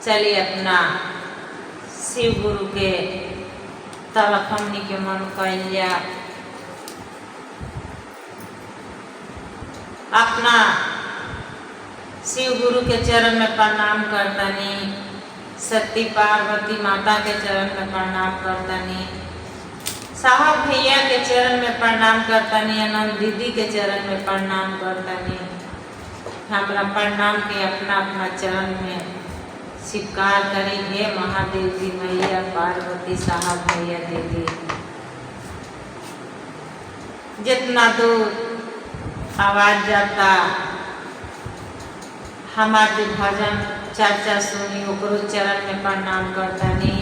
चलिए अपना शिव गुरु के तरफ हमनी के मन कैलिया अपना शिव गुरु के चरण में प्रणाम करतनी, सती पार्वती माता के चरण में प्रणाम करतनी, साहब भैया के चरण में प्रणाम करतनी, अनंत दीदी के चरण में प्रणाम करतनी। हमरा प्रणाम के अपना अपना चरण में स्वीकार करी। हे महादेव जी, मैया पार्वती, साहब भैया दीदी, जितना दूर आवाज जाता हमारे भजन चर्चा सुनी ओकरो चरण में प्रणाम करतनी,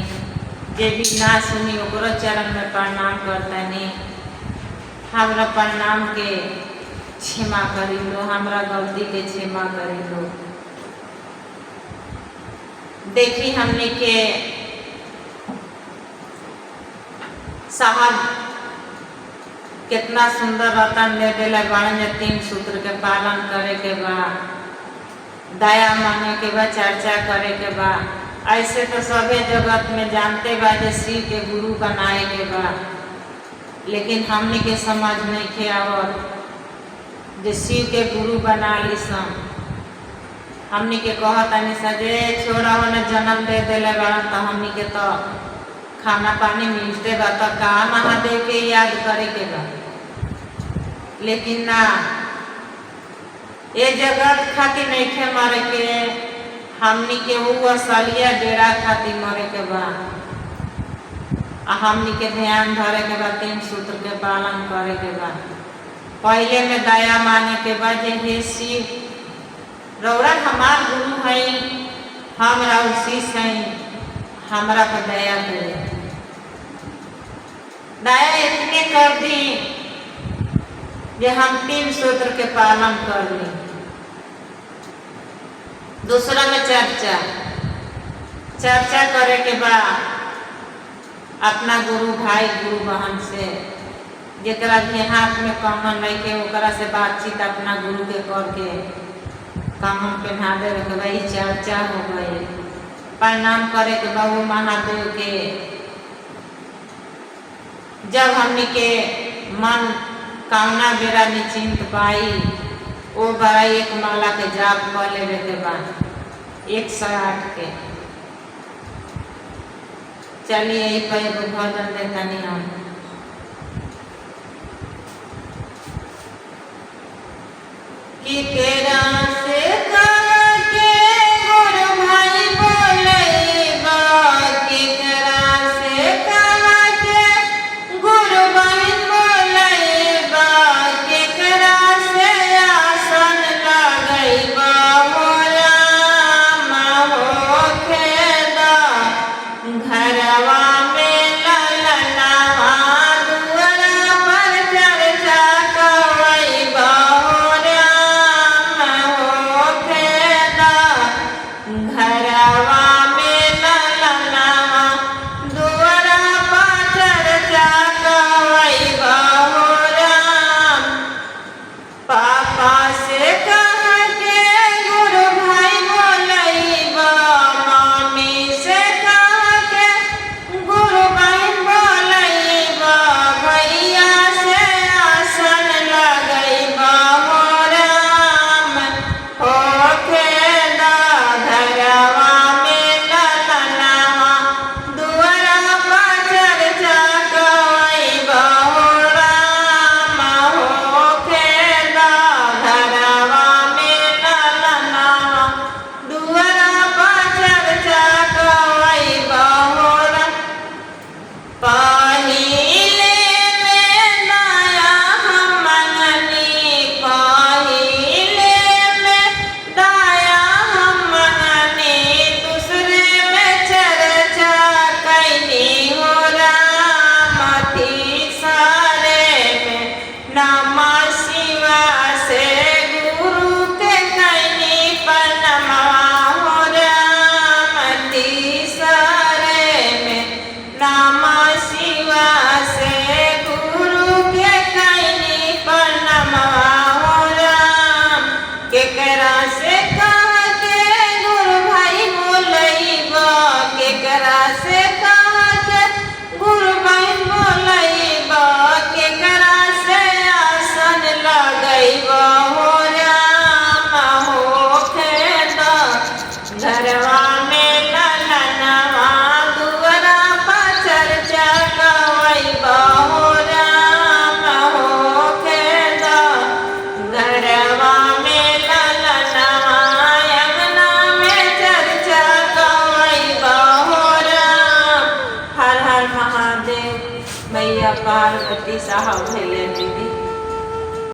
जे भी ना सुनी ओकरो चरण में प्रणाम करतनी। हमरा प्रणाम के क्षमा करी लो, हमरा गलती के क्षमा करी लो। देखी हमने के साहब कितना सुंदर रतन दे दिला बाण, 3 सूत्र के पालन करे के बा, दया मांगे के बा, चर्चा करे के बा। ऐसे तो सभी जगत में जानते बा जे शिव के गुरु बनाए के बा, लेकिन हमने के समझ नहीं के आवत जे शिव के गुरु बना ली सन। हमनी के कहतनी सजे छोड़ा होने जन्म दे दिले बा, तो हमनी के तो खाना पानी मिलते बा, तो का महादेव के याद करे के बा। लेकिन ना, ये जगत खातिर नहीं खे मरे के, हमनी के वो असलिया डेरा खातिर मरे के बा। हमनी के ध्यान धरे के बा, 3 सूत्र के पालन करे के बा। पहले में दया मांगे के बा जे हे शिव, रौरा हमार गुरु है, हम राउर शिष्य हैं, हमरा पर दया करे। दया इतने कर दी जे हम 3 सूत्र के पालन कर ली। दूसरा में चर्चा करे के बाद अपना गुरु भाई गुरु बहन से, जरा भी हाथ में कमन नहीं के ओकरा से बातचीत अपना गुरु के करके कमन पहना दे के भाई चर्चा हो गई। प्रणाम करे के बाबू महादेव के। जब हमने के मन कामना बेरा निश्चिंत पाई, वो बड़ा 1 माला के जाप कर लेवे के बाद 108 के। चलिए यही पर एगो भजन देतनी हम। कि केरा से